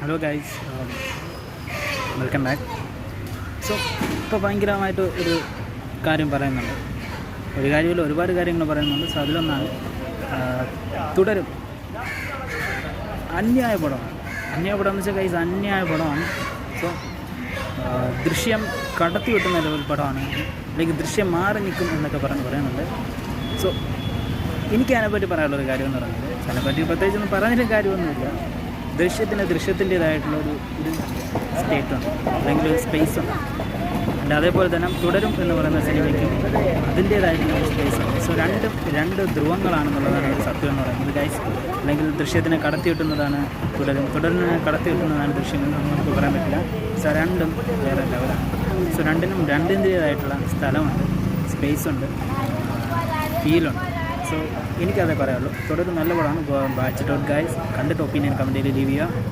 Hello guys, welcome back. So ഇപ്പോൾ ഭയങ്കരമായിട്ട് ഒരു കാര്യം പറയുന്നുണ്ട്. ഒരു കാര്യമില്ല, ഒരുപാട് കാര്യങ്ങൾ പറയുന്നുണ്ട്. സോ അതിലൊന്നാണ് തുടരും. അന്യായ പടമാണ്. അന്യായ പടം എന്ന് വെച്ചാൽ ഗൈസ് അന്യായ പടമാണ്. സോ ദൃശ്യം കടത്തി വെട്ടുന്ന ലെവൽ പടമാണ്, അല്ലെങ്കിൽ ദൃശ്യം മാറി നിൽക്കും എന്നൊക്കെ പറയുന്നുണ്ട്. സോ എനിക്ക് അതിനെപ്പറ്റി പറയാനുള്ളൊരു കാര്യം എന്ന് പറയുന്നത്, അതിനെപ്പറ്റി പ്രത്യേകിച്ചൊന്നും പറഞ്ഞിട്ട് കാര്യമൊന്നുമില്ല. ദൃശ്യത്തിൻ്റേതായിട്ടുള്ള ഒരു സ്റ്റേറ്റുണ്ട്, അല്ലെങ്കിൽ ഒരു സ്പേസുണ്ട്. അല്ല അതേപോലെ തന്നെ തുടരും എന്ന് പറയുന്ന സിനിമയ്ക്കും അതിൻ്റേതായിട്ടുള്ള ഒരു സ്പേസുണ്ട്. സോ രണ്ട് ധ്രുവങ്ങളാണെന്നുള്ളതാണ് ഒരു സത്യം എന്ന് പറയുന്നത് ഗൈസ്. അല്ലെങ്കിൽ ദൃശ്യത്തിനെ കടത്തി വെട്ടുന്നതാണ് തുടരിനെ കടത്തി വെട്ടുന്നതാണ് ദൃശ്യം എന്ന് നമുക്ക് പറയാൻ പറ്റില്ല. സോ രണ്ടും വേറെ ലെവലാണ്. സോ രണ്ടിൻ്റേതായിട്ടുള്ള സ്ഥലമുണ്ട്, സ്പേസുണ്ട്, ഫീലുണ്ട്. സോ എനിക്കതേ പറയാനുള്ളൂ. തുടരും നല്ല പടമാണ്. Watch it out guys. കണ്ടിട്ട് ഒപ്പീനിയൻ കമൻറ്റിൽ ലീവ് ചെയ്യുക.